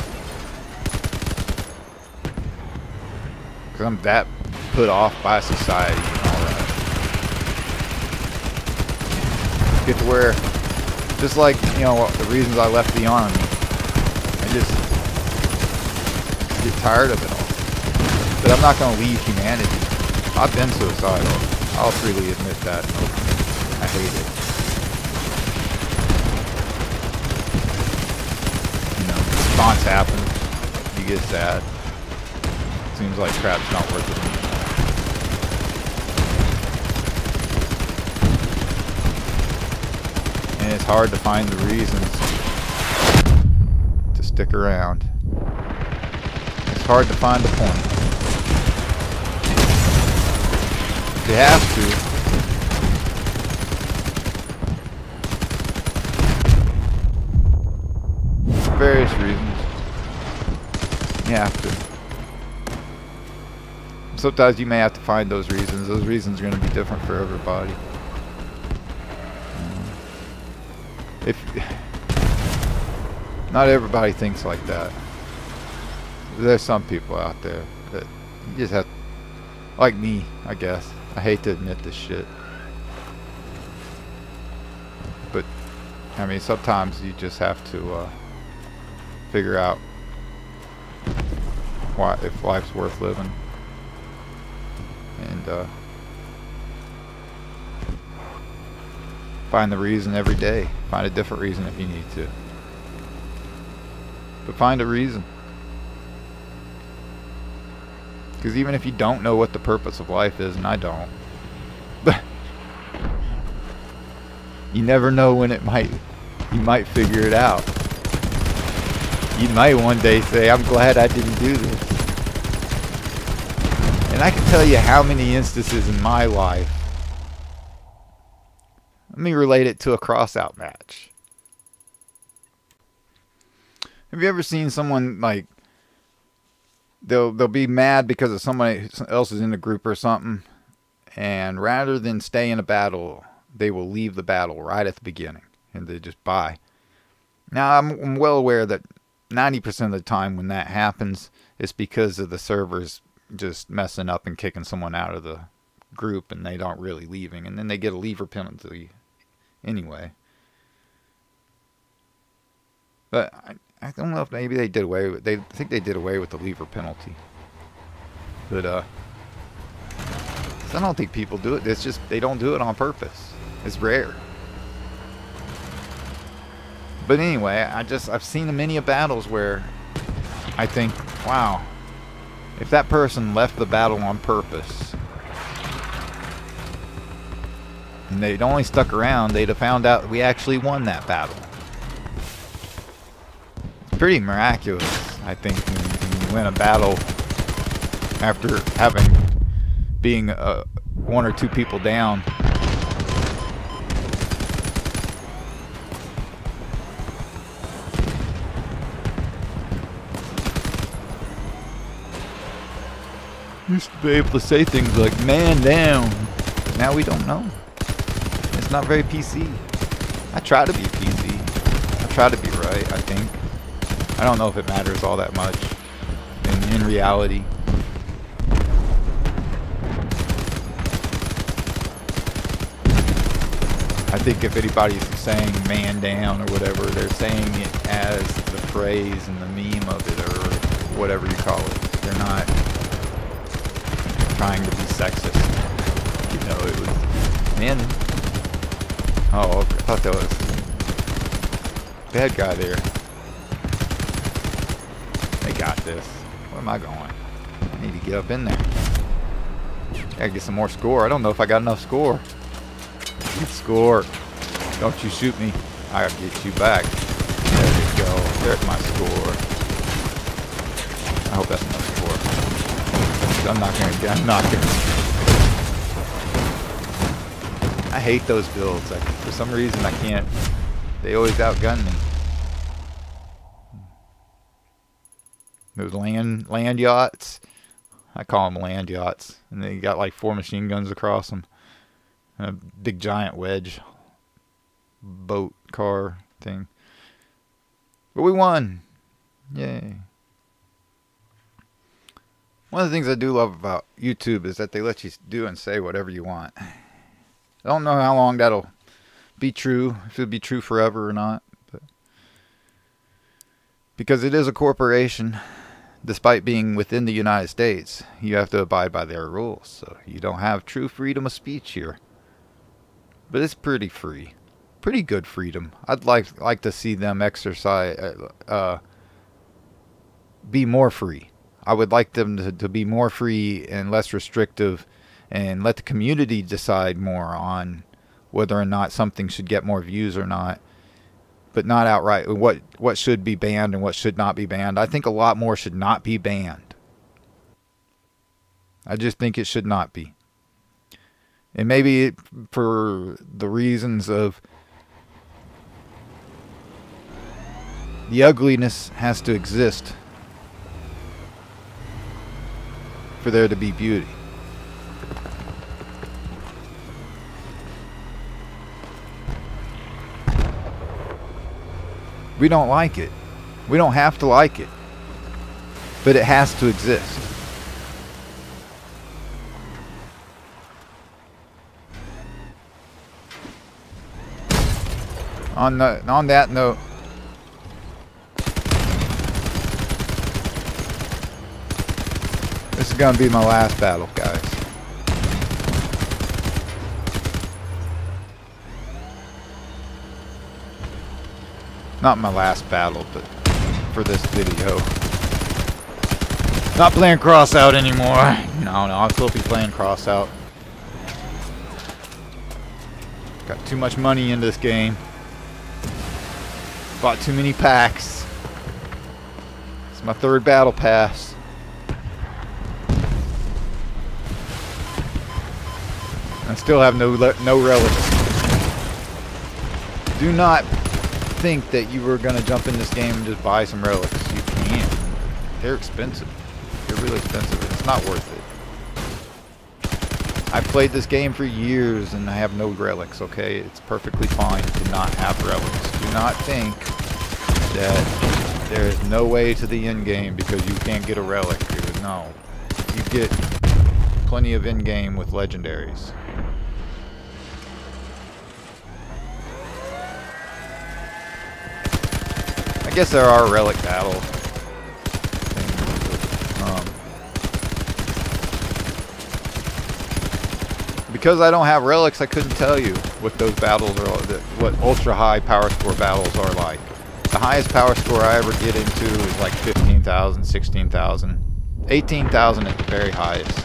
S1: Because I'm that put off by society and all that. Get to where, just like, you know, the reasons I left the Army, I just get tired of it all. But I'm not going to leave humanity. I've been suicidal. I'll freely admit that. I hate it. You know, response happens. You get sad. Seems like crap's not worth it anymore. And it's hard to find the reasons to stick around. It's hard to find the point. You have to. For various reasons. You have to. sometimes you may have to find those reasons. Those reasons are going to be different for everybody. If not everybody thinks like that. There's some people out there that you just have, like me, I guess. I hate to admit this shit, but I mean, sometimes you just have to figure out why, if life's worth living, and find the reason every day. Find a different reason if you need to, but find a reason. Because even if you don't know what the purpose of life is, and I don't, but you never know when you might figure it out. You might one day say, I'm glad I didn't do this. And I can tell you how many instances in my life. Let me relate it to a crossout match. Have you ever seen someone, like, they'll be mad because of somebody else is in the group or something, and rather than stay in a battle, they will leave the battle right at the beginning, and they just bye. Now, I'm well aware that 90% of the time when that happens, it's because of the servers just messing up and kicking someone out of the group, and they aren't really leaving, and then they get a leaver penalty anyway. But I don't know if maybe they did away with, I think they did away with the leaver penalty. But I don't think people do it. It's just they don't do it on purpose. It's rare. But anyway, I've seen many battles where I think, wow, if that person left the battle on purpose and they'd only stuck around, they'd have found out we actually won that battle. It's pretty miraculous, I think, when you win a battle after being one or two people down. Used to be able to say things like "man down." Now we don't know. It's not very PC. I try to be PC. I try to be right, I think. I don't know if it matters all that much in reality. I think if anybody's saying "man down" or whatever, they're saying it as the phrase and the meme of it, or whatever you call it. They're not trying to be sexist. You know, it was man. Oh, okay. I thought that was bad guy there. They got this. Where am I going? I need to get up in there. Gotta get some more score. I don't know if I got enough score. Good score. Don't you shoot me. I gotta get you back. There we go. There's my score. I hope that's enough score. I'm not gonna. I hate those builds. For some reason, I can't. They always outgun me. Those land yachts. I call them land yachts, and they got like 4 machine guns across them. A big giant wedge boat car thing. But we won. Yay. One of the things I do love about YouTube is that they let you do and say whatever you want. I don't know how long that'll be true, if it'll be true forever or not. But because it is a corporation, despite being within the United States, you have to abide by their rules. So you don't have true freedom of speech here. But it's pretty free. Pretty good freedom. I'd like to see them exercise, be more free. I would like them to be more free and less restrictive, and let the community decide more on whether or not something should get more views or not, but not outright what should be banned and what should not be banned. I think a lot more should not be banned. I just think it should not be. And maybe for the reasons of the ugliness has to exist for there to be beauty. We don't like it. We don't have to like it. But it has to exist. On that note, this is going to be my last battle, guys. Not my last battle, but for this video. Not playing Crossout anymore. No, I'll still be playing Crossout. Got too much money in this game. Bought too many packs. It's my 3rd battle pass. I still have no relics. Do not think that you were gonna jump in this game and just buy some relics. You can't. They're expensive. They're really expensive. It's not worth it. I've played this game for years and I have no relics, okay? It's perfectly fine to not have relics. Do not think that there is no way to the end game because you can't get a relic. No. You get plenty of end game with legendaries. I guess there are relic battles. Because I don't have relics, I couldn't tell you what those battles are, what ultra high power score battles are like. The highest power score I ever get into is like 15,000, 16,000, 18,000 at the very highest.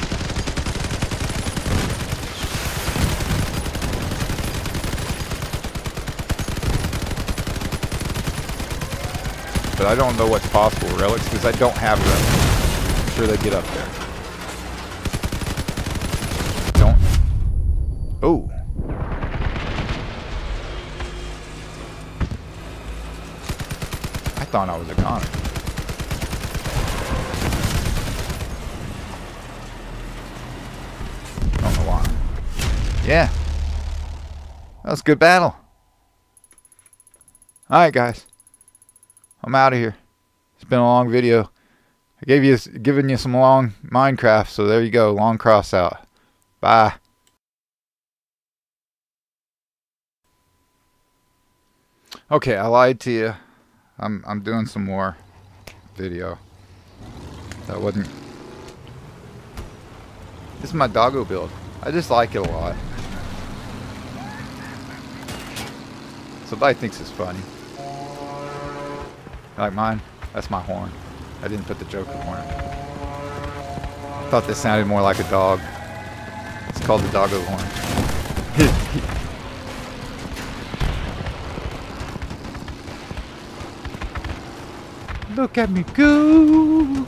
S1: But I don't know what's possible with relics because I don't have relics. I'm sure they get up there. Don't. Oh. I thought I was a goner. Don't know why. Yeah. That was a good battle. Alright, guys. I'm out of here. It's been a long video. I given you some long Minecraft, so there you go. Long Crossout. Bye. Okay, I lied to you. I'm doing some more video. That wasn't. This is my doggo build. I just like it a lot. Somebody thinks it's funny. Like mine? That's my horn. I didn't put the Joker horn. I thought this sounded more like a dog. It's called the doggo horn. Look at me go!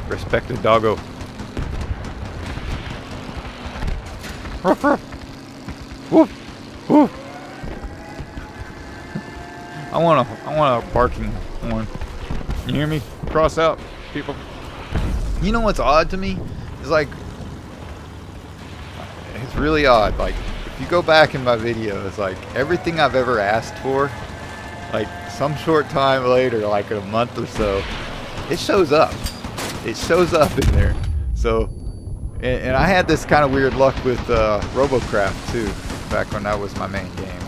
S1: Respect the doggo. Woof, woof. I want a barking horn. You hear me? Cross out, people. You know what's odd to me? It's like, it's really odd. Like, if you go back in my videos, like everything I've ever asked for, like some short time later, like in a month or so, it shows up. It shows up in there. So. And I had this kind of weird luck with Robocraft too, back when that was my main game.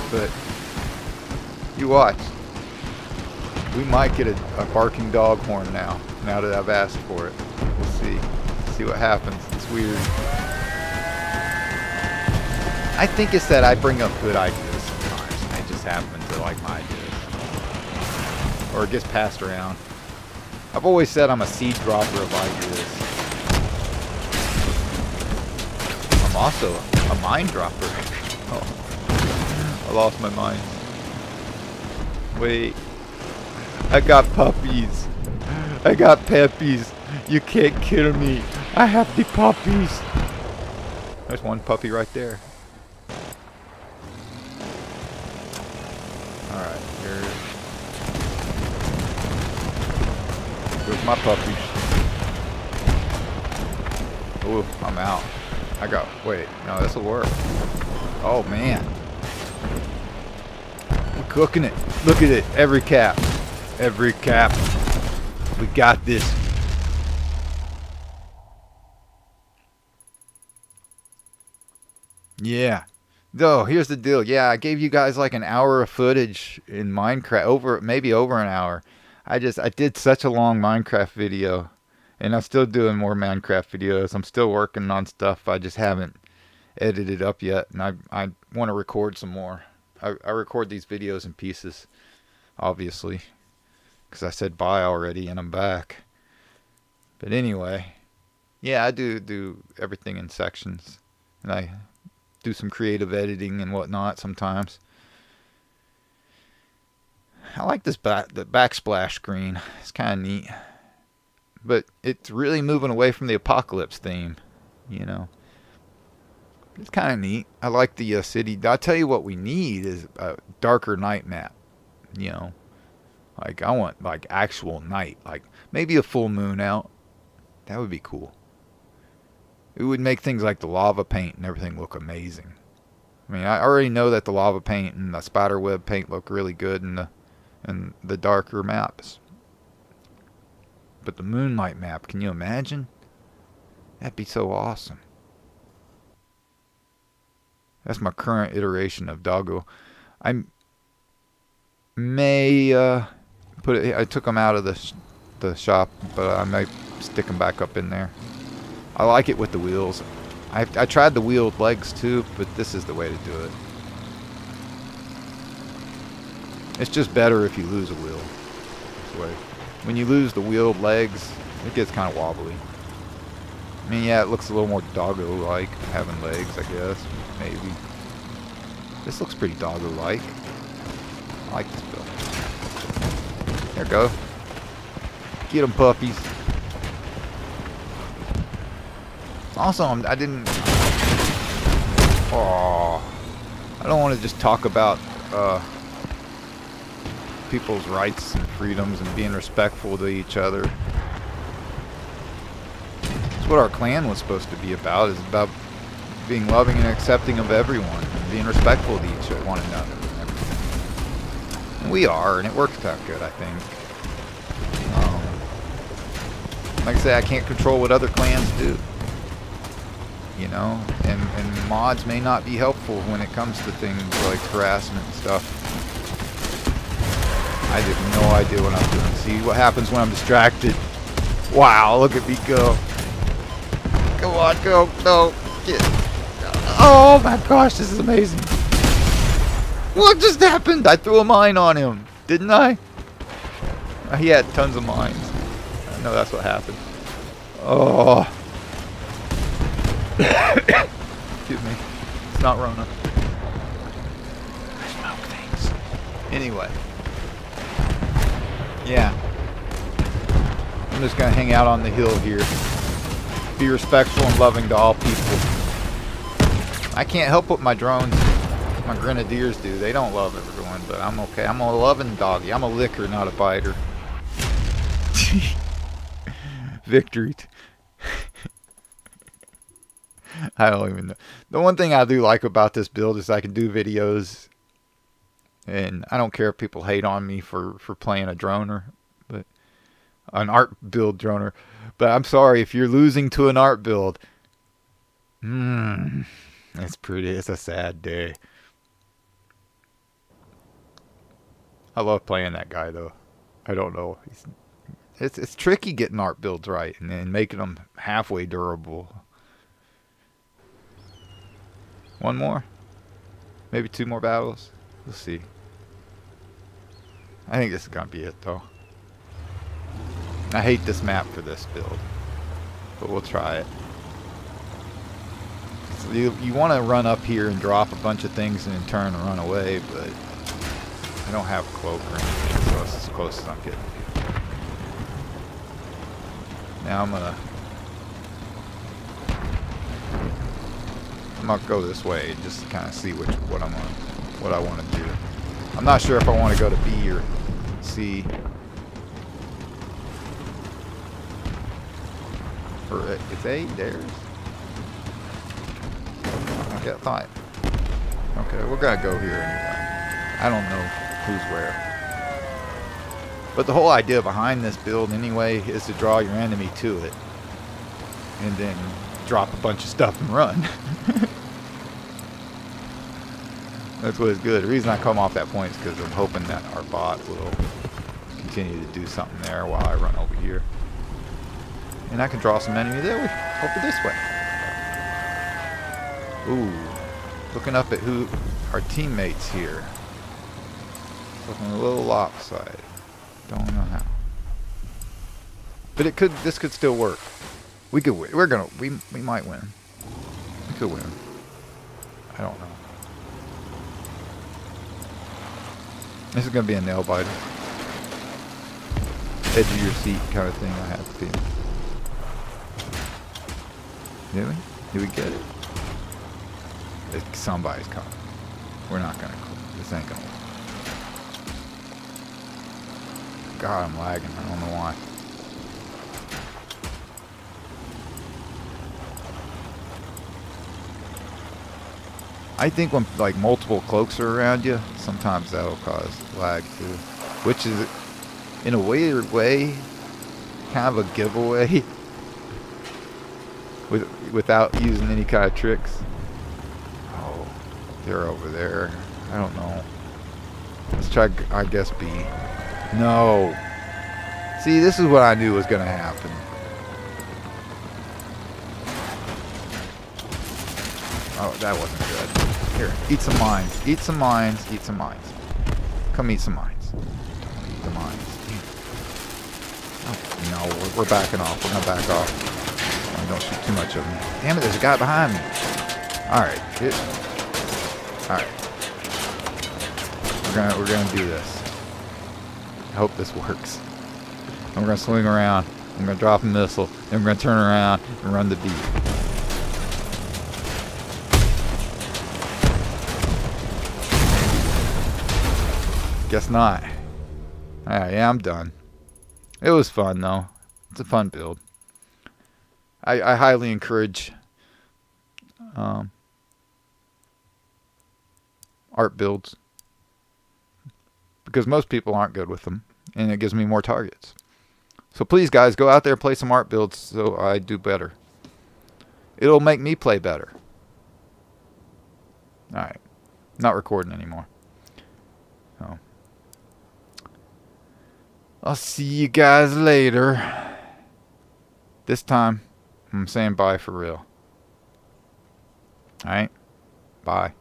S1: But you watch, we might get a barking dog horn now that I've asked for it. We'll see what happens. It's weird. I think it's that I bring up good ideas sometimes. I just happen to like my ideas, or it gets passed around. I've always said I'm a seed dropper of ideas. I'm also a mind dropper. Oh, I lost my mind. Wait. I got puppies. I got puppies. You can't kill me. I have the puppies. There's one puppy right there. Alright, here's my puppies. Ooh, I'm out. Wait, no, this'll work. Oh man. We're cooking it. Look at it, every cap. Every cap. We got this. Yeah. Though, here's the deal. Yeah, I gave you guys like an hour of footage in Minecraft, maybe over an hour. I did such a long Minecraft video, and I'm still doing more Minecraft videos. I'm still working on stuff. I just haven't edited up yet, and I want to record some more. I record these videos in pieces, obviously, because I said bye already, and I'm back. But anyway, yeah, I do everything in sections, and I do some creative editing and whatnot sometimes. I like this the backsplash screen. It's kind of neat, but it's really moving away from the apocalypse theme, you know. It's kind of neat. I like the city. I'll tell you what we need is a darker night map, you know. Like I want like actual night, like maybe a full moon out. That would be cool. It would make things like the lava paint and everything look amazing. I mean, I already know that the lava paint and the spiderweb paint look really good in the darker maps. But the moonlight map, can you imagine? That'd be so awesome. That's my current iteration of Doggo. I may put it. I took them out of the shop, but I may stick them back up in there. I like it with the wheels. I tried the wheeled legs too, but this is the way to do it. It's just better if you lose a wheel. This way. When you lose the wheeled legs, it gets kind of wobbly. I mean, yeah, it looks a little more Doggo-like, having legs, I guess. Maybe. This looks pretty Doggo-like. I like this build. There we go. Get them, puppies. Also, I didn't... Oh, I don't want to just talk about people's rights and freedoms and being respectful to each other. That's what our clan was supposed to be about, is about being loving and accepting of everyone, and being respectful to one another and everything. And we are, and it works out good, I think. Like I say, I can't control what other clans do. You know, and mods may not be helpful when it comes to things like harassment and stuff. I have no idea what I'm doing. See what happens when I'm distracted. Wow, look at me go. Come on, go. No. Get. Oh my gosh, this is amazing. What just happened? I threw a mine on him, didn't I? He had tons of mines. I know that's what happened. Oh. Excuse me. It's not Rona. I smoke things. Anyway. Yeah. I'm just going to hang out on the hill here. Be respectful and loving to all people. I can't help what my drones, my grenadiers do. They don't love everyone, but I'm okay. I'm a loving doggy. I'm a licker, not a biter. Victory. I don't even know. The one thing I do like about this build is I can do videos, and I don't care if people hate on me for playing a droner, but an art build droner. But I'm sorry if you're losing to an art build. It's pretty. It's a sad day. I love playing that guy though. I don't know. It's tricky getting art builds right and making them halfway durable. One more? Maybe 2 more battles? We'll see. I think this is going to be it, though. I hate this map for this build. But we'll try it. So you want to run up here and drop a bunch of things and then turn and run away, but I don't have a cloak or anything, so it's as close as I'm getting. Now I'm gonna go this way just to kind of see what I want to do. I'm not sure if I want to go to B or C. Or it's A, theirs? Okay, I thought. Okay, we're gonna go here anyway. I don't know who's where. But the whole idea behind this build anyway is to draw your enemy to it. And then drop a bunch of stuff and run. That's what is good. The reason I come off that point is because I'm hoping that our bot will continue to do something there while I run over here. And I can draw some enemies there over this way. Ooh. Looking up at who our teammates here. Looking a little lopsided. Don't know how. But it could, this could still work. We could win. We might win. We could win. I don't know. This is gonna be a nail biter. Edge of your seat kind of thing. I have to be. Did we? Did we get it? Somebody's coming. We're not gonna. This ain't gonna work. God, I'm lagging. I don't know why. I think when like multiple cloaks are around you, sometimes that'll cause lag too. Which is, in a weird way, kind of a giveaway. Without using any kind of tricks. Oh, they're over there. I don't know. Let's try, I guess, B. No. See, this is what I knew was going to happen. Oh, that wasn't good. Here, eat some mines. Eat some mines. Eat some mines. Come eat some mines. Eat the mines. Oh, no, we're backing off. We're going to back off. Oh, don't shoot too much of them. Damn it, there's a guy behind me. Alright. Alright. We're gonna do this. I hope this works. And we're gonna swing around. I'm gonna drop a missile. Then we're gonna turn around and run the B. Guess not. Alright, yeah, I'm done. It was fun though. It's a fun build. I highly encourage art builds. Because most people aren't good with them. And it gives me more targets. So please guys, go out there and play some art builds so I do better. It'll make me play better. Alright. Not recording anymore. So. I'll see you guys later. This time, I'm saying bye for real. Alright? Bye.